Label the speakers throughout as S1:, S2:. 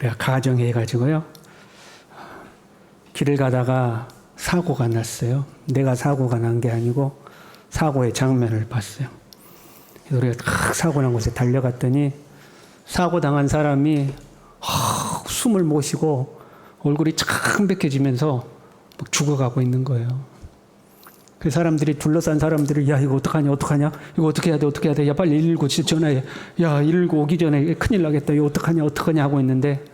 S1: 우리가 가정해가지고요. 길을 가다가 사고가 났어요. 내가 사고가 난 게 아니고 사고의 장면을 봤어요. 그래서 우리가 딱 사고 난 곳에 달려갔더니 사고 당한 사람이 숨을 못 쉬고 얼굴이 창백해지면서 막 죽어가고 있는 거예요. 그 사람들이 둘러싼 사람들이 야 이거 어떡하냐 이거 어떻게 해야 돼 야 빨리 119 전화해 야 119 오기 전에 큰일 나겠다 이거 어떡하냐 하고 있는데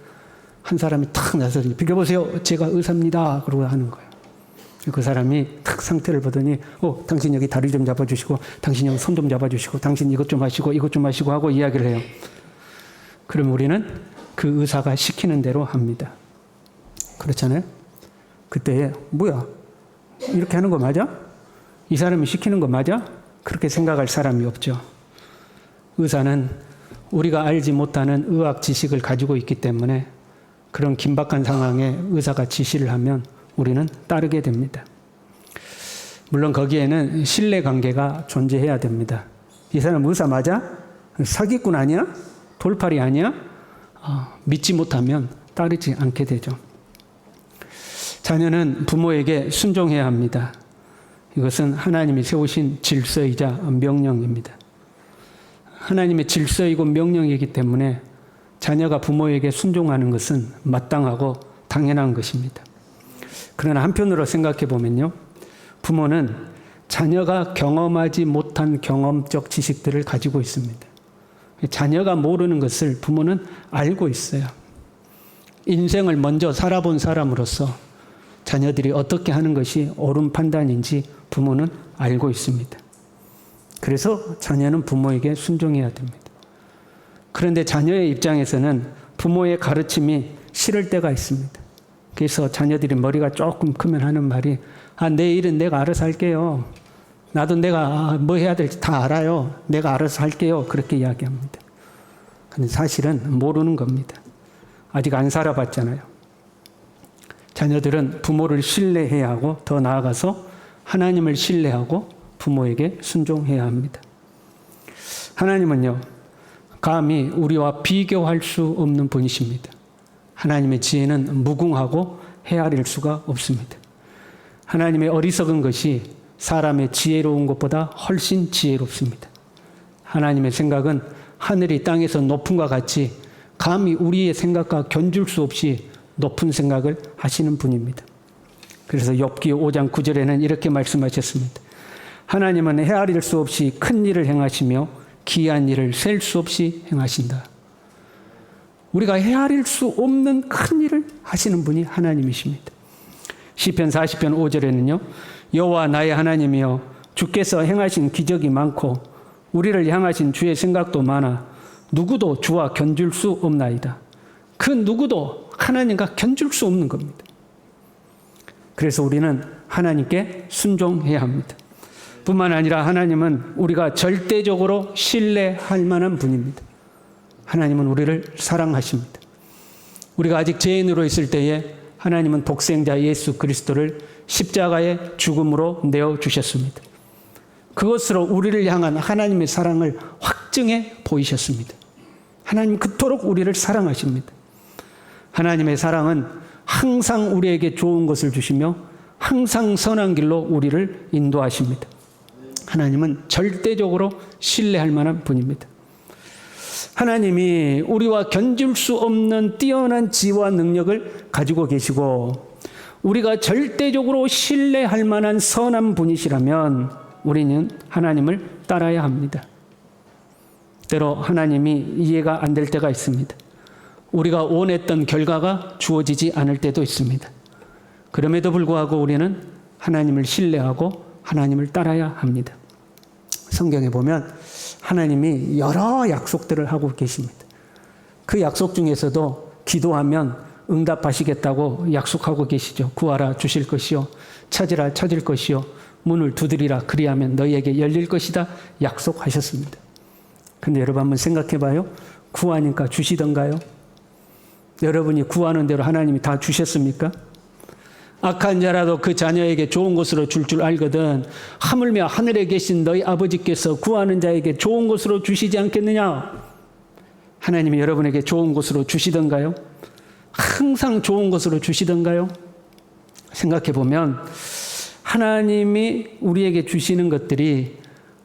S1: 한 사람이 탁 나서 비켜보세요 제가 의사입니다 그러고 하는 거예요. 그 사람이 탁 상태를 보더니 당신 여기 다리 좀 잡아주시고 당신 여기 손 좀 잡아주시고 당신 이것 좀 하시고 이것 좀 하시고 하고 이야기를 해요. 그럼 우리는 그 의사가 시키는 대로 합니다. 그렇잖아요. 그때 뭐야 이렇게 하는 거 맞아? 이 사람이 시키는 거 맞아? 그렇게 생각할 사람이 없죠. 의사는 우리가 알지 못하는 의학 지식을 가지고 있기 때문에 그런 긴박한 상황에 의사가 지시를 하면 우리는 따르게 됩니다. 물론 거기에는 신뢰관계가 존재해야 됩니다. 이 사람 의사 맞아? 사기꾼 아니야? 돌팔이 아니야? 믿지 못하면 따르지 않게 되죠. 자녀는 부모에게 순종해야 합니다. 이것은 하나님이 세우신 질서이자 명령입니다. 하나님의 질서이고 명령이기 때문에 자녀가 부모에게 순종하는 것은 마땅하고 당연한 것입니다. 그러나 한편으로 생각해 보면요. 부모는 자녀가 경험하지 못한 경험적 지식들을 가지고 있습니다. 자녀가 모르는 것을 부모는 알고 있어요. 인생을 먼저 살아본 사람으로서 자녀들이 어떻게 하는 것이 옳은 판단인지 부모는 알고 있습니다. 그래서 자녀는 부모에게 순종해야 됩니다. 그런데 자녀의 입장에서는 부모의 가르침이 싫을 때가 있습니다. 그래서 자녀들이 머리가 조금 크면 하는 말이 내 일은 내가 알아서 할게요. 나도 내가 뭐 해야 될지 다 알아요. 내가 알아서 할게요. 그렇게 이야기합니다. 근데 사실은 모르는 겁니다. 아직 안 살아봤잖아요. 자녀들은 부모를 신뢰해야 하고 더 나아가서 하나님을 신뢰하고 부모에게 순종해야 합니다. 하나님은요, 감히 우리와 비교할 수 없는 분이십니다. 하나님의 지혜는 무궁하고 헤아릴 수가 없습니다. 하나님의 어리석은 것이 사람의 지혜로운 것보다 훨씬 지혜롭습니다. 하나님의 생각은 하늘이 땅에서 높음과 같이 감히 우리의 생각과 견줄 수 없이 높은 생각을 하시는 분입니다. 그래서 욥기 5장 9절에는 이렇게 말씀하셨습니다. 하나님은 헤아릴 수 없이 큰 일을 행하시며 기이한 일을 셀 수 없이 행하신다. 우리가 헤아릴 수 없는 큰 일을 하시는 분이 하나님이십니다. 시편 40편 5절에는요. 여호와 나의 하나님이여 주께서 행하신 기적이 많고 우리를 향하신 주의 생각도 많아 누구도 주와 견줄 수 없나이다. 그 누구도 하나님과 견줄 수 없는 겁니다. 그래서 우리는 하나님께 순종해야 합니다. 뿐만 아니라 하나님은 우리가 절대적으로 신뢰할 만한 분입니다. 하나님은 우리를 사랑하십니다. 우리가 아직 죄인으로 있을 때에 하나님은 독생자 예수 그리스도를 십자가의 죽음으로 내어주셨습니다. 그것으로 우리를 향한 하나님의 사랑을 확증해 보이셨습니다. 하나님 그토록 우리를 사랑하십니다. 하나님의 사랑은 항상 우리에게 좋은 것을 주시며 항상 선한 길로 우리를 인도하십니다. 하나님은 절대적으로 신뢰할 만한 분입니다. 하나님이 우리와 견줄 수 없는 뛰어난 지혜와 능력을 가지고 계시고 우리가 절대적으로 신뢰할 만한 선한 분이시라면 우리는 하나님을 따라야 합니다. 때로 하나님이 이해가 안 될 때가 있습니다. 우리가 원했던 결과가 주어지지 않을 때도 있습니다. 그럼에도 불구하고 우리는 하나님을 신뢰하고 하나님을 따라야 합니다. 성경에 보면 하나님이 여러 약속들을 하고 계십니다. 그 약속 중에서도 기도하면 응답하시겠다고 약속하고 계시죠. 구하라 주실 것이요 찾으라 찾을 것이요 문을 두드리라 그리하면 너희에게 열릴 것이다 약속하셨습니다. 근데 여러분 한번 생각해 봐요. 구하니까 주시던가요? 여러분이 구하는 대로 하나님이 다 주셨습니까? 악한 자라도 그 자녀에게 좋은 것으로 줄 줄 알거든 하물며 하늘에 계신 너희 아버지께서 구하는 자에게 좋은 것으로 주시지 않겠느냐? 하나님이 여러분에게 좋은 것으로 주시던가요? 항상 좋은 것으로 주시던가요? 생각해 보면 하나님이 우리에게 주시는 것들이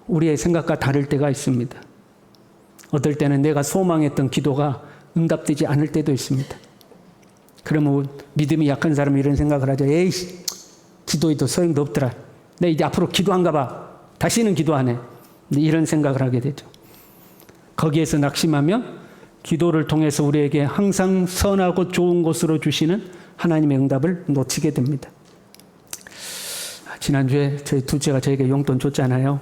S1: 우리의 생각과 다를 때가 있습니다. 어떨 때는 내가 소망했던 기도가 응답되지 않을 때도 있습니다. 그러면 믿음이 약한 사람은 이런 생각을 하죠. 에이씨, 기도해도 소용도 없더라. 내 이제 앞으로 기도한가 봐. 다시는 기도 안 해. 이런 생각을 하게 되죠. 거기에서 낙심하면 기도를 통해서 우리에게 항상 선하고 좋은 것으로 주시는 하나님의 응답을 놓치게 됩니다. 지난주에 저희 둘째가 저에게 용돈 줬잖아요.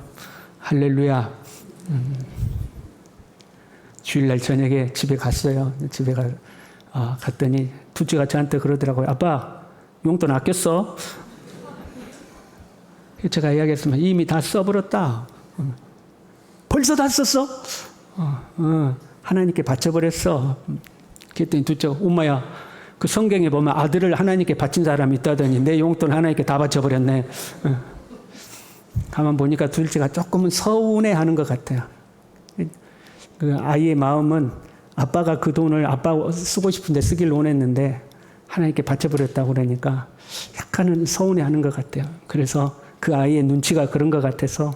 S1: 할렐루야. 주일날 저녁에 집에 갔어요. 집에 갔더니 둘째가 저한테 그러더라고요. 아빠, 용돈 아꼈어? 제가 이야기했으면 이미 다 써버렸다. 벌써 다 썼어? 하나님께 바쳐버렸어. 그랬더니 둘째가 엄마야, 그 성경에 보면 아들을 하나님께 바친 사람이 있다더니 내 용돈 하나님께 다 바쳐버렸네. 가만 보니까 둘째가 조금은 서운해하는 것 같아요. 그 아이의 마음은 아빠가 그 돈을 아빠 쓰고 싶은데 쓰길 원했는데 하나님께 바쳐버렸다고 그러니까 약간은 서운해하는 것 같아요. 그래서 그 아이의 눈치가 그런 것 같아서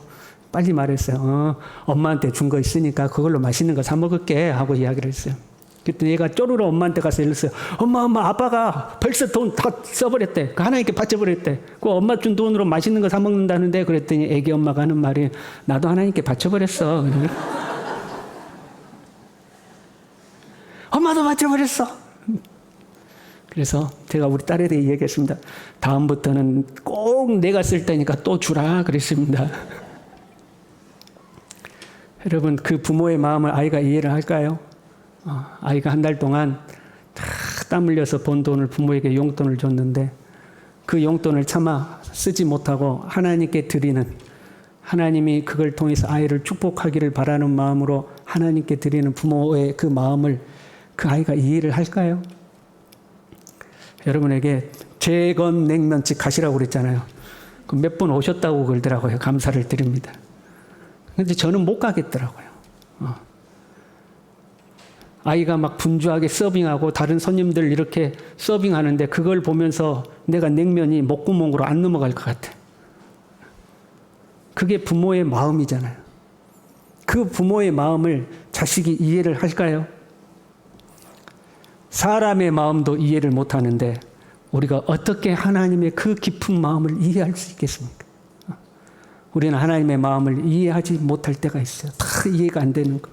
S1: 빨리 말했어요. 엄마한테 준 거 있으니까 그걸로 맛있는 거 사 먹을게 하고 이야기를 했어요. 그랬더니 얘가 쪼르르 엄마한테 가서 이랬어요. 엄마 아빠가 벌써 돈 다 써버렸대. 하나님께 바쳐버렸대. 그 엄마 준 돈으로 맛있는 거 사 먹는다는데 그랬더니 애기 엄마가 하는 말이 나도 하나님께 바쳐버렸어. 엄마도 바쳐버렸어. 그래서 제가 우리 딸에 대해 얘기했습니다. 다음부터는 꼭 내가 쓸 때니까 또 주라 그랬습니다. 여러분, 그 부모의 마음을 아이가 이해를 할까요? 아이가 한 달 동안 땀 흘려서 번 돈을 부모에게 용돈을 줬는데 그 용돈을 차마 쓰지 못하고 하나님께 드리는, 하나님이 그걸 통해서 아이를 축복하기를 바라는 마음으로 하나님께 드리는 부모의 그 마음을 그 아이가 이해를 할까요? 여러분에게 재건 냉면집 가시라고 그랬잖아요. 몇 번 오셨다고 그러더라고요. 감사를 드립니다. 근데 저는 못 가겠더라고요. 아이가 막 분주하게 서빙하고 다른 손님들 이렇게 서빙하는데 그걸 보면서 내가 냉면이 목구멍으로 안 넘어갈 것 같아. 그게 부모의 마음이잖아요. 그 부모의 마음을 자식이 이해를 할까요? 사람의 마음도 이해를 못하는데 우리가 어떻게 하나님의 그 깊은 마음을 이해할 수 있겠습니까? 우리는 하나님의 마음을 이해하지 못할 때가 있어요. 다 이해가 안 되는 거.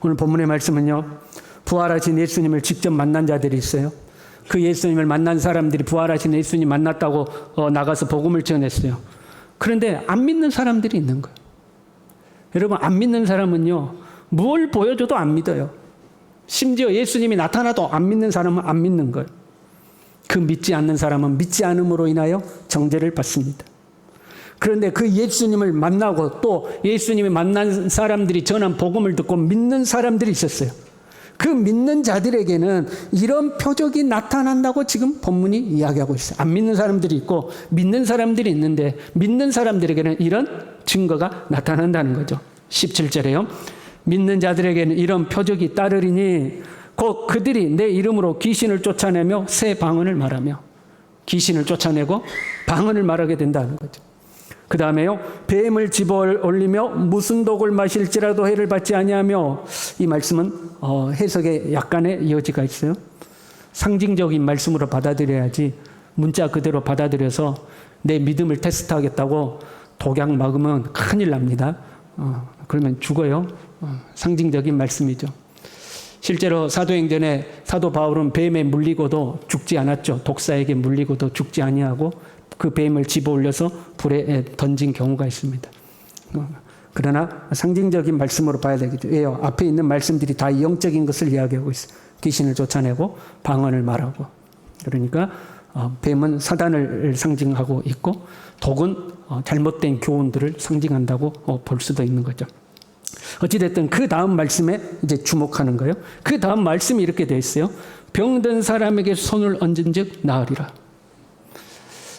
S1: 오늘 본문의 말씀은요, 부활하신 예수님을 직접 만난 자들이 있어요. 그 예수님을 만난 사람들이 부활하신 예수님 만났다고 나가서 복음을 전했어요. 그런데 안 믿는 사람들이 있는 거예요. 여러분, 안 믿는 사람은요, 뭘 보여줘도 안 믿어요. 심지어 예수님이 나타나도 안 믿는 사람은 안 믿는 거예요. 그 믿지 않는 사람은 믿지 않음으로 인하여 정죄를 받습니다. 그런데 그 예수님을 만나고 또 예수님이 만난 사람들이 전한 복음을 듣고 믿는 사람들이 있었어요. 그 믿는 자들에게는 이런 표적이 나타난다고 지금 본문이 이야기하고 있어요. 안 믿는 사람들이 있고 믿는 사람들이 있는데 믿는 사람들에게는 이런 증거가 나타난다는 거죠. 17절에요. 믿는 자들에게는 이런 표적이 따르리니 곧 그들이 내 이름으로 귀신을 쫓아내며 새 방언을 말하며, 귀신을 쫓아내고 방언을 말하게 된다는 거죠. 그 다음에요, 뱀을 집어 올리며 무슨 독을 마실지라도 해를 받지 아니하며, 이 말씀은 해석에 약간의 여지가 있어요. 상징적인 말씀으로 받아들여야지 문자 그대로 받아들여서 내 믿음을 테스트하겠다고 독약 먹으면 큰일 납니다. 그러면 죽어요. 상징적인 말씀이죠. 실제로 사도행전에 사도 바울은 뱀에 물리고도 죽지 않았죠. 독사에게 물리고도 죽지 아니하고 그 뱀을 집어 올려서 불에 던진 경우가 있습니다. 그러나 상징적인 말씀으로 봐야 되겠죠. 왜요? 앞에 있는 말씀들이 다 영적인 것을 이야기하고 있어요. 귀신을 쫓아내고 방언을 말하고. 그러니까 뱀은 사단을 상징하고 있고 독은 잘못된 교훈들을 상징한다고 볼 수도 있는 거죠. 어찌됐든 그 다음 말씀에 이제 주목하는 거예요. 그 다음 말씀이 이렇게 되어 있어요. 병든 사람에게 손을 얹은 즉 나으리라.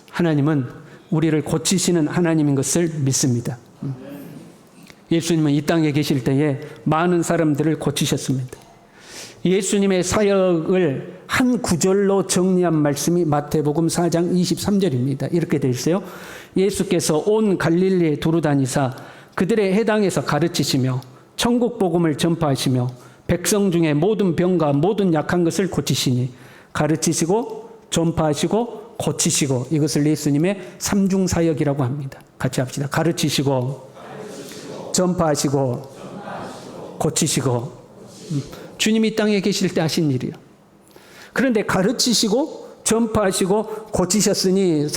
S1: 하나님은 우리를 고치시는 하나님인 것을 믿습니다. 예수님은 이 땅에 계실 때에 많은 사람들을 고치셨습니다. 예수님의 사역을 한 구절로 정리한 말씀이 마태복음 4장 23절입니다. 이렇게 되어 있어요. 예수께서 온 갈릴리에 두루다니사 그들의 해당에서 가르치시며 천국 복음을 전파하시며 백성 중에 모든 병과 모든 약한 것을 고치시니 가르치시고 전파하시고 고치시고, 이것을 예수님의 삼중사역이라고 합니다. 같이 합시다. 가르치시고 전파하시고 고치시고. 주님이 이 땅에 계실 때 하신 일이에요. 그런데 가르치시고 전파하시고 고치셨으니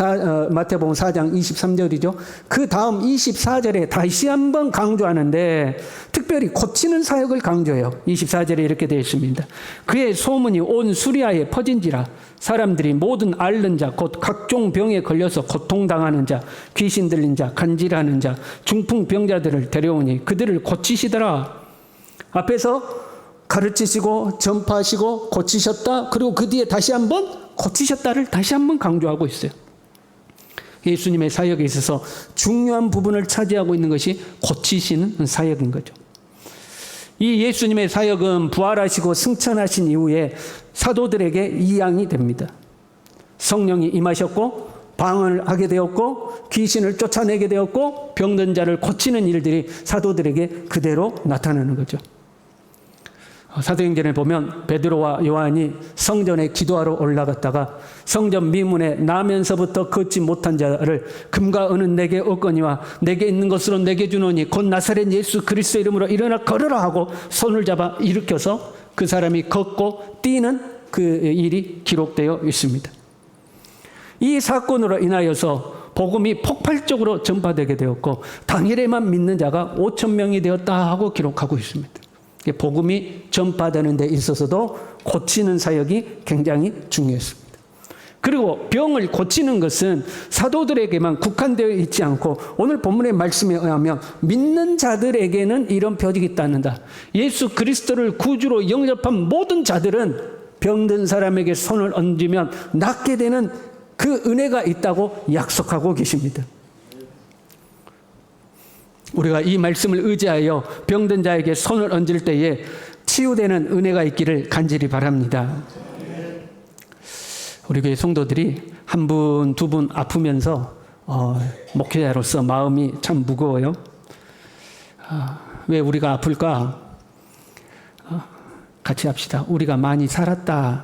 S1: 마태복음 4장 23절이죠. 그 다음 24절에 다시 한번 강조하는데 특별히 고치는 사역을 강조해요. 24절에 이렇게 되어 있습니다. 그의 소문이 온 수리아에 퍼진지라 사람들이 모든 앓는 자 곧 각종 병에 걸려서 고통당하는 자, 귀신 들린 자, 간질하는 자, 중풍병자들을 데려오니 그들을 고치시더라. 앞에서 가르치시고 전파하시고 고치셨다. 그리고 그 뒤에 다시 한번 고치셨다를 다시 한번 강조하고 있어요. 예수님의 사역에 있어서 중요한 부분을 차지하고 있는 것이 고치시는 사역인 거죠. 이 예수님의 사역은 부활하시고 승천하신 이후에 사도들에게 이양이 됩니다. 성령이 임하셨고 방언을 하게 되었고 귀신을 쫓아내게 되었고 병든 자를 고치는 일들이 사도들에게 그대로 나타나는 거죠. 사도행전에 보면 베드로와 요한이 성전에 기도하러 올라갔다가 성전 미문에 나면서부터 걷지 못한 자를 금과 은은 내게 없거니와 내게 있는 것으로 내게 주노니 곧 나사렛 예수 그리스도 이름으로 일어나 걸으라 하고 손을 잡아 일으켜서 그 사람이 걷고 뛰는 그 일이 기록되어 있습니다. 이 사건으로 인하여서 복음이 폭발적으로 전파되게 되었고 당일에만 믿는 자가 5,000명이 되었다 하고 기록하고 있습니다. 복음이 전파되는 데 있어서도 고치는 사역이 굉장히 중요했습니다. 그리고 병을 고치는 것은 사도들에게만 국한되어 있지 않고 오늘 본문의 말씀에 의하면 믿는 자들에게는 이런 표적이 있다는다. 예수 그리스도를 구주로 영접한 모든 자들은 병든 사람에게 손을 얹으면 낫게 되는 그 은혜가 있다고 약속하고 계십니다. 우리가 이 말씀을 의지하여 병든 자에게 손을 얹을 때에 치유되는 은혜가 있기를 간절히 바랍니다. 우리 교회 성도들이 한 분, 두 분 아프면서 목회자로서 마음이 참 무거워요. 왜 우리가 아플까? 같이 합시다. 우리가 많이 살았다.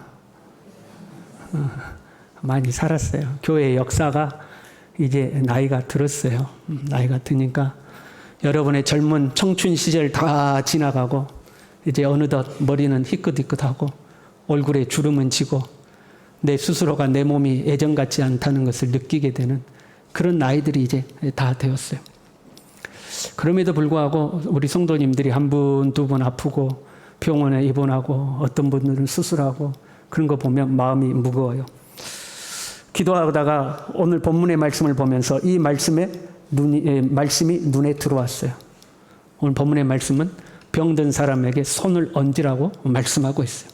S1: 많이 살았어요. 교회의 역사가 이제 나이가 들었어요. 나이가 드니까 여러분의 젊은 청춘 시절 다 지나가고 이제 어느덧 머리는 희끗희끗하고 얼굴에 주름은 지고 내 스스로가 내 몸이 예전 같지 않다는 것을 느끼게 되는 그런 나이들이 이제 다 되었어요. 그럼에도 불구하고 우리 성도님들이 한 분, 두 분 아프고 병원에 입원하고 어떤 분들은 수술하고 그런 거 보면 마음이 무거워요. 기도하다가 오늘 본문의 말씀을 보면서 이 말씀이 눈에 들어왔어요. 오늘 본문의 말씀은 병든 사람에게 손을 얹으라고 말씀하고 있어요.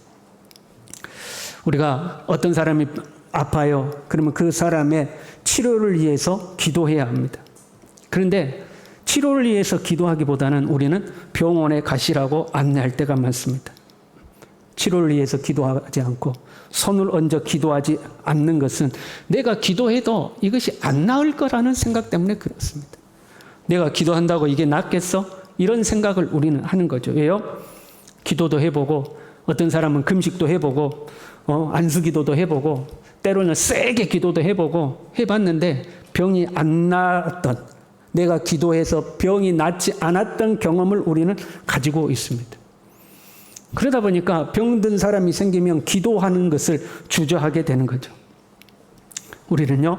S1: 우리가 어떤 사람이 아파요. 그러면 그 사람의 치료를 위해서 기도해야 합니다. 그런데 치료를 위해서 기도하기보다는 우리는 병원에 가시라고 안내할 때가 많습니다. 치료를 위해서 기도하지 않고 손을 얹어 기도하지 않는 것은 내가 기도해도 이것이 안 나을 거라는 생각 때문에 그렇습니다. 내가 기도한다고 이게 낫겠어? 이런 생각을 우리는 하는 거죠. 왜요? 기도도 해보고 어떤 사람은 금식도 해보고 안수기도도 해보고 때로는 세게 기도도 해보고 해봤는데 병이 안 나았던, 내가 기도해서 병이 낫지 않았던 경험을 우리는 가지고 있습니다. 그러다 보니까 병든 사람이 생기면 기도하는 것을 주저하게 되는 거죠. 우리는요,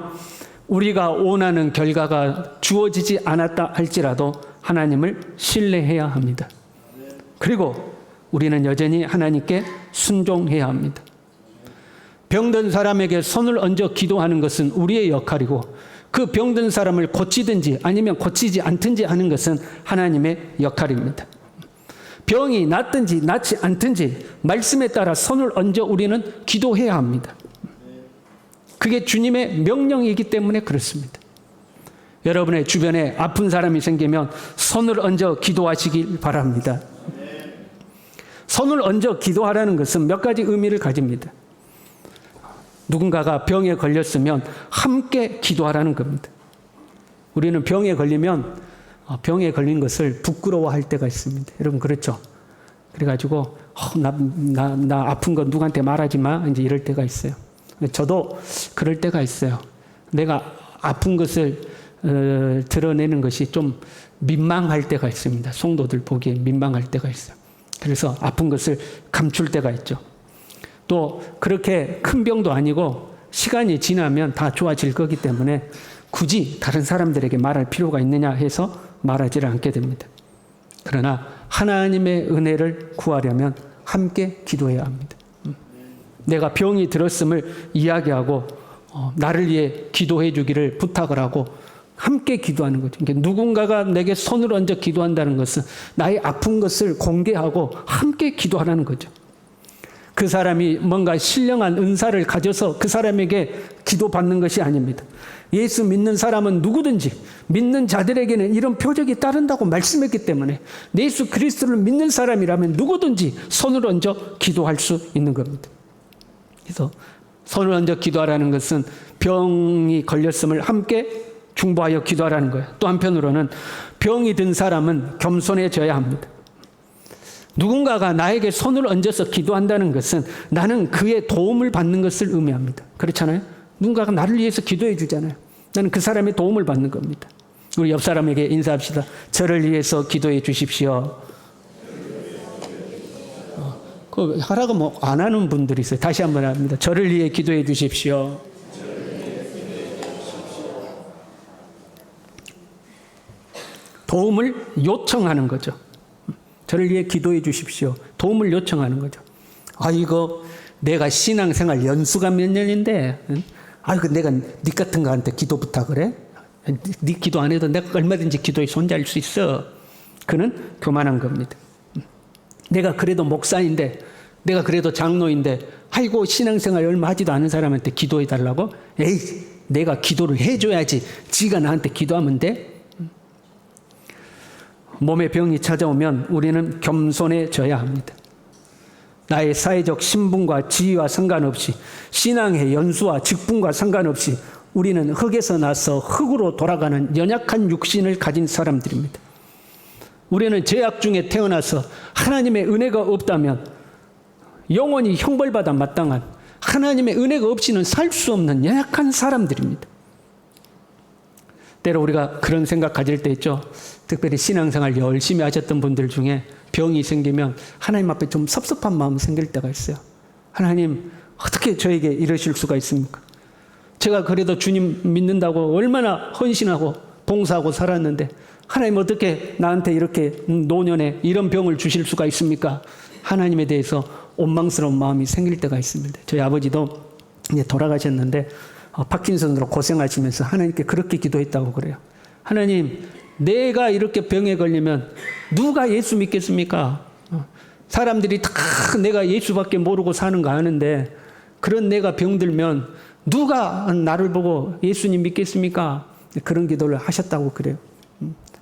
S1: 우리가 원하는 결과가 주어지지 않았다 할지라도 하나님을 신뢰해야 합니다. 그리고 우리는 여전히 하나님께 순종해야 합니다. 병든 사람에게 손을 얹어 기도하는 것은 우리의 역할이고 그 병든 사람을 고치든지 아니면 고치지 않든지 하는 것은 하나님의 역할입니다. 병이 낫든지 낫지 않든지 말씀에 따라 손을 얹어 우리는 기도해야 합니다. 그게 주님의 명령이기 때문에 그렇습니다. 여러분의 주변에 아픈 사람이 생기면 손을 얹어 기도하시길 바랍니다. 손을 얹어 기도하라는 것은 몇 가지 의미를 가집니다. 누군가가 병에 걸렸으면 함께 기도하라는 겁니다. 우리는 병에 걸리면 병에 걸린 것을 부끄러워할 때가 있습니다. 여러분 그렇죠? 그래가지고 나 아픈 거 누구한테 말하지 마 이제 이럴 때가 있어요. 저도 그럴 때가 있어요. 내가 아픈 것을 드러내는 것이 좀 민망할 때가 있습니다. 성도들 보기에 민망할 때가 있어요. 그래서 아픈 것을 감출 때가 있죠. 또 그렇게 큰 병도 아니고 시간이 지나면 다 좋아질 거기 때문에 굳이 다른 사람들에게 말할 필요가 있느냐 해서 말하지를 않게 됩니다. 그러나 하나님의 은혜를 구하려면 함께 기도해야 합니다. 내가 병이 들었음을 이야기하고 나를 위해 기도해 주기를 부탁을 하고 함께 기도하는 거죠. 그러니까 누군가가 내게 손을 얹어 기도한다는 것은 나의 아픈 것을 공개하고 함께 기도하라는 거죠. 그 사람이 뭔가 신령한 은사를 가져서 그 사람에게 기도받는 것이 아닙니다. 예수 믿는 사람은 누구든지 믿는 자들에게는 이런 표적이 따른다고 말씀했기 때문에 예수 그리스도를 믿는 사람이라면 누구든지 손을 얹어 기도할 수 있는 겁니다. 그래서 손을 얹어 기도하라는 것은 병이 걸렸음을 함께 중보하여 기도하라는 거예요. 또 한편으로는 병이 든 사람은 겸손해져야 합니다. 누군가가 나에게 손을 얹어서 기도한다는 것은 나는 그의 도움을 받는 것을 의미합니다. 그렇잖아요? 누군가가 나를 위해서 기도해 주잖아요. 나는 그 사람의 도움을 받는 겁니다. 우리 옆 사람에게 인사합시다. 저를 위해서 기도해 주십시오. 그 하라고 뭐 안 하는 분들이 있어요. 다시 한번 합니다. 저를 위해 기도해 주십시오. 도움을 요청하는 거죠. 저를 위해 기도해 주십시오. 도움을 요청하는 거죠. 아이고 내가 신앙생활 연수가 몇 년인데 아이고 내가 네 같은 거한테 기도 부탁을 해? 네 기도 안 해도 내가 얼마든지 기도에 손잡을 수 있어. 그는 교만한 겁니다. 내가 그래도 목사인데 내가 그래도 장로인데 아이고 신앙생활 얼마 하지도 않은 사람한테 기도해 달라고? 에이 내가 기도를 해줘야지 지가 나한테 기도하면 돼? 몸에 병이 찾아오면 우리는 겸손해져야 합니다. 나의 사회적 신분과 지위와 상관없이 신앙의 연수와 직분과 상관없이 우리는 흙에서 나서 흙으로 돌아가는 연약한 육신을 가진 사람들입니다. 우리는 죄악 중에 태어나서 하나님의 은혜가 없다면 영원히 형벌받아 마땅한 하나님의 은혜가 없이는 살 수 없는 연약한 사람들입니다. 때로 우리가 그런 생각 가질 때 있죠. 특별히 신앙생활 열심히 하셨던 분들 중에 병이 생기면 하나님 앞에 좀 섭섭한 마음이 생길 때가 있어요. 하나님 어떻게 저에게 이러실 수가 있습니까? 제가 그래도 주님 믿는다고 얼마나 헌신하고 봉사하고 살았는데 하나님 어떻게 나한테 이렇게 노년에 이런 병을 주실 수가 있습니까? 하나님에 대해서 원망스러운 마음이 생길 때가 있습니다. 저희 아버지도 이제 돌아가셨는데 파킨슨으로 고생하시면서 하나님께 그렇게 기도했다고 그래요. 하나님 내가 이렇게 병에 걸리면 누가 예수 믿겠습니까? 사람들이 다 내가 예수밖에 모르고 사는 거 아는데 그런 내가 병들면 누가 나를 보고 예수님 믿겠습니까? 그런 기도를 하셨다고 그래요.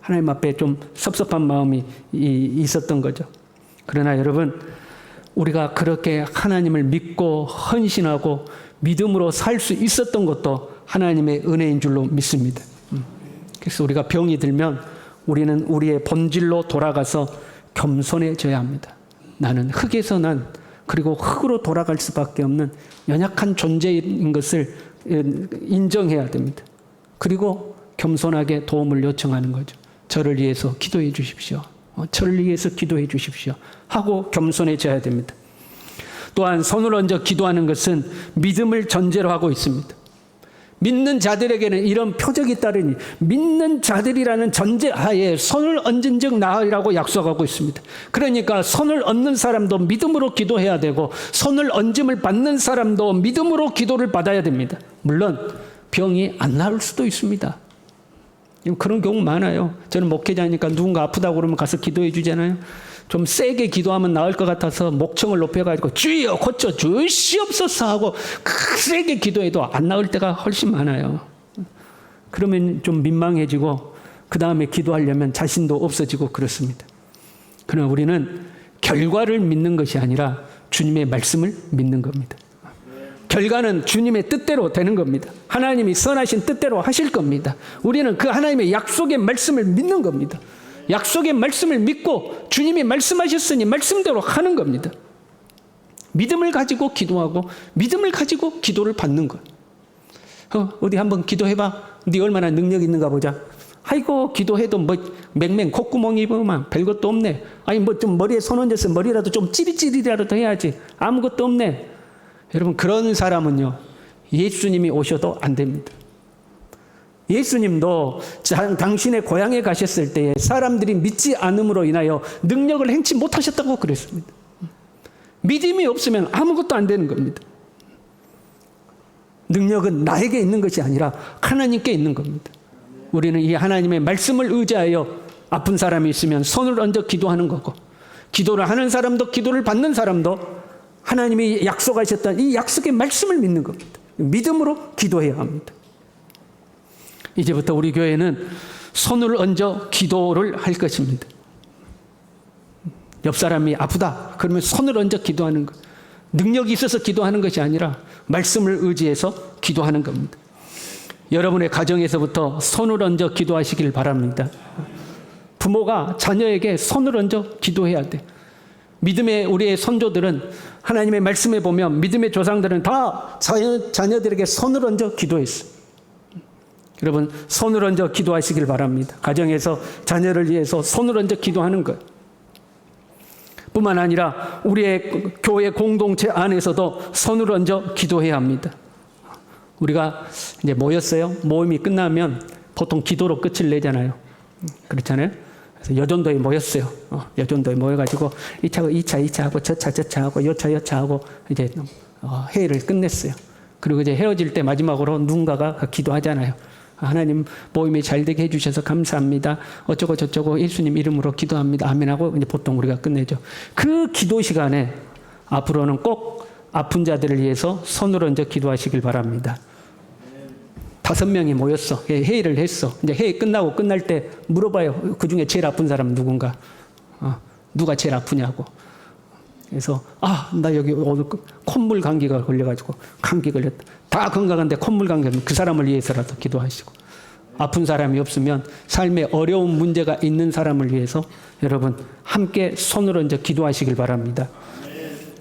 S1: 하나님 앞에 좀 섭섭한 마음이 있었던 거죠. 그러나 여러분 우리가 그렇게 하나님을 믿고 헌신하고 믿음으로 살 수 있었던 것도 하나님의 은혜인 줄로 믿습니다. 그래서 우리가 병이 들면 우리는 우리의 본질로 돌아가서 겸손해져야 합니다. 나는 흙에서 난 그리고 흙으로 돌아갈 수밖에 없는 연약한 존재인 것을 인정해야 됩니다. 그리고 겸손하게 도움을 요청하는 거죠. 저를 위해서 기도해 주십시오. 저를 위해서 기도해 주십시오. 하고 겸손해져야 됩니다. 또한 손을 얹어 기도하는 것은 믿음을 전제로 하고 있습니다. 믿는 자들에게는 이런 표적이 따르니 믿는 자들이라는 전제하에 손을 얹은 즉 나으리라고 약속하고 있습니다. 그러니까 손을 얹는 사람도 믿음으로 기도해야 되고 손을 얹음을 받는 사람도 믿음으로 기도를 받아야 됩니다. 물론 병이 안 나을 수도 있습니다. 그런 경우 많아요. 저는 목회자니까 누군가 아프다고 그러면 가서 기도해 주잖아요. 좀 세게 기도하면 나을 것 같아서 목청을 높여가지고 주여 고쳐 주시옵소서 하고 세게 기도해도 안 나을 때가 훨씬 많아요. 그러면 좀 민망해지고 그 다음에 기도하려면 자신도 없어지고 그렇습니다. 그러나 우리는 결과를 믿는 것이 아니라 주님의 말씀을 믿는 겁니다. 결과는 주님의 뜻대로 되는 겁니다. 하나님이 선하신 뜻대로 하실 겁니다. 우리는 그 하나님의 약속의 말씀을 믿는 겁니다. 약속의 말씀을 믿고 주님이 말씀하셨으니 말씀대로 하는 겁니다. 믿음을 가지고 기도하고 믿음을 가지고 기도를 받는 것. 어디 한번 기도해봐. 네 얼마나 능력 있는가 보자. 아이고 기도해도 뭐 맹맹 콧구멍이 입으면 별것도 없네. 아니 뭐 좀 머리에 손 얹어서 머리라도 좀 찌릿찌릿이라도 해야지. 아무것도 없네. 여러분 그런 사람은요 예수님이 오셔도 안 됩니다. 예수님도 당신의 고향에 가셨을 때에 사람들이 믿지 않음으로 인하여 능력을 행치 못하셨다고 그랬습니다. 믿음이 없으면 아무것도 안 되는 겁니다. 능력은 나에게 있는 것이 아니라 하나님께 있는 겁니다. 우리는 이 하나님의 말씀을 의지하여 아픈 사람이 있으면 손을 얹어 기도하는 거고, 기도를 하는 사람도 기도를 받는 사람도 하나님이 약속하셨던 이 약속의 말씀을 믿는 겁니다. 믿음으로 기도해야 합니다. 이제부터 우리 교회는 손을 얹어 기도를 할 것입니다. 옆 사람이 아프다 그러면 손을 얹어 기도하는 것. 능력이 있어서 기도하는 것이 아니라 말씀을 의지해서 기도하는 겁니다. 여러분의 가정에서부터 손을 얹어 기도하시길 바랍니다. 부모가 자녀에게 손을 얹어 기도해야 돼. 믿음의 우리의 선조들은 하나님의 말씀에 보면 믿음의 조상들은 다 자녀들에게 손을 얹어 기도했어요. 여러분 손을 얹어 기도하시길 바랍니다. 가정에서 자녀를 위해서 손을 얹어 기도하는 것 뿐만 아니라 우리의 교회 공동체 안에서도 손을 얹어 기도해야 합니다. 우리가 이제 모였어요. 모임이 끝나면 보통 기도로 끝을 내잖아요. 그렇잖아요. 그래서 여전도에 모였어요. 여전도에 모여가지고 2차 하고 저 차 하고 요 차 하고 이제 회의를 끝냈어요. 그리고 이제 헤어질 때 마지막으로 누군가가 기도하잖아요. 하나님 모임이 잘 되게 해주셔서 감사합니다. 어쩌고 저쩌고 예수님 이름으로 기도합니다. 아멘하고 이제 보통 우리가 끝내죠. 그 기도 시간에 앞으로는 꼭 아픈 자들을 위해서 손을 얹어 기도하시길 바랍니다. 5명이 모였어. 회의를 했어. 이제 회의 끝나고 끝날 때 물어봐요. 그 중에 제일 아픈 사람 누군가? 누가 제일 아프냐고. 그래서 나 여기 오늘 콧물 감기가 걸려가지고 감기 걸렸다. 다 건강한데 콧물 감기면 그 사람을 위해서라도 기도하시고, 아픈 사람이 없으면 삶에 어려운 문제가 있는 사람을 위해서 여러분 함께 손을 얹어 기도하시길 바랍니다.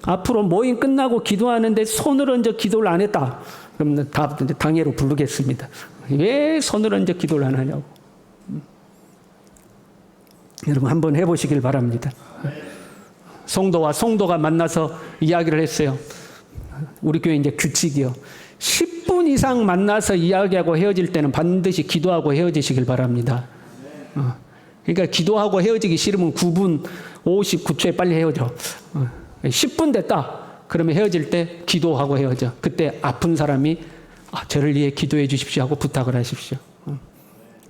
S1: 앞으로 모임 끝나고 기도하는데 손을 얹어 기도를 안 했다. 그러면 다 당회로 부르겠습니다. 왜 손을 얹어 기도를 안 하냐고. 여러분 한번 해보시길 바랍니다. 성도와 성도가 만나서 이야기를 했어요. 우리 교회 이제 규칙이요. 10분 이상 만나서 이야기하고 헤어질 때는 반드시 기도하고 헤어지시길 바랍니다. 그러니까 기도하고 헤어지기 싫으면 9분 59초에 빨리 헤어져. 10분 됐다. 그러면 헤어질 때 기도하고 헤어져. 그때 아픈 사람이 저를 위해 기도해 주십시오 하고 부탁을 하십시오.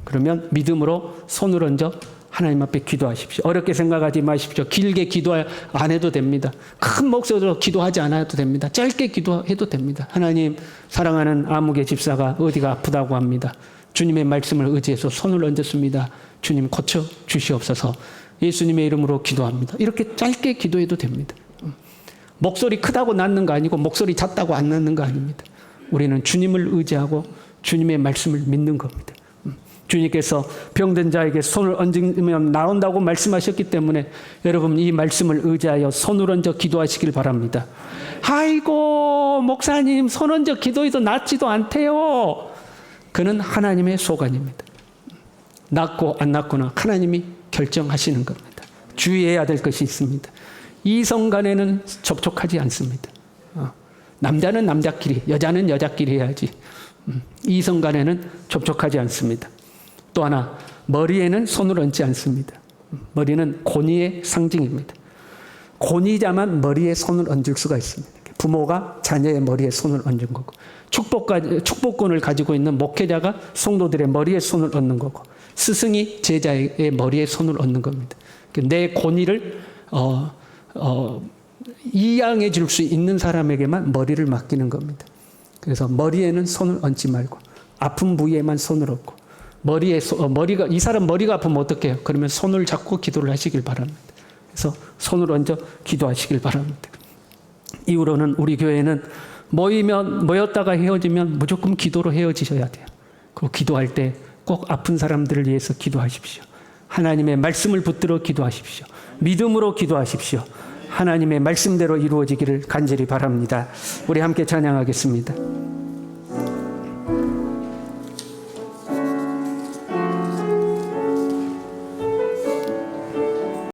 S1: 그러면 믿음으로 손을 얹어 하나님 앞에 기도하십시오. 어렵게 생각하지 마십시오. 길게 기도 안 해도 됩니다. 큰 목소리로 기도하지 않아도 됩니다. 짧게 기도해도 됩니다. 하나님, 사랑하는 아무개 집사가 어디가 아프다고 합니다. 주님의 말씀을 의지해서 손을 얹었습니다. 주님 고쳐 주시옵소서. 예수님의 이름으로 기도합니다. 이렇게 짧게 기도해도 됩니다. 목소리 크다고 낫는 거 아니고 목소리 작다고 안 낫는 거 아닙니다. 우리는 주님을 의지하고 주님의 말씀을 믿는 겁니다. 주님께서 병든 자에게 손을 얹으면 나온다고 말씀하셨기 때문에 여러분 이 말씀을 의지하여 손을 얹어 기도하시길 바랍니다. 아이고 목사님 손 얹어 기도해도 낫지도 않대요. 그는 하나님의 소관입니다. 낫고 안 낫거나 하나님이 결정하시는 겁니다. 주의해야 될 것이 있습니다. 이성 간에는 접촉하지 않습니다. 남자는 남자끼리, 여자는 여자끼리 해야지. 이성 간에는 접촉하지 않습니다. 또 하나, 머리에는 손을 얹지 않습니다. 머리는 권위의 상징입니다. 권위자만 머리에 손을 얹을 수가 있습니다. 부모가 자녀의 머리에 손을 얹은 거고, 축복권을 가지고 있는 목회자가 성도들의 머리에 손을 얹는 거고, 스승이 제자의 머리에 손을 얹는 겁니다. 내 권위를 이양해 줄 수 있는 사람에게만 머리를 맡기는 겁니다. 그래서 머리에는 손을 얹지 말고 아픈 부위에만 손을 얹고, 머리가 이 사람 머리가 아프면 어떻게 해요? 그러면 손을 잡고 기도를 하시길 바랍니다. 그래서 손을 얹어 기도하시길 바랍니다. 이후로는 우리 교회는 모였다가 헤어지면 무조건 기도로 헤어지셔야 돼요. 그리고 기도할 때 꼭 아픈 사람들을 위해서 기도하십시오. 하나님의 말씀을 붙들어 기도하십시오. 믿음으로 기도하십시오. 하나님의 말씀대로 이루어지기를 간절히 바랍니다. 우리 함께 찬양하겠습니다.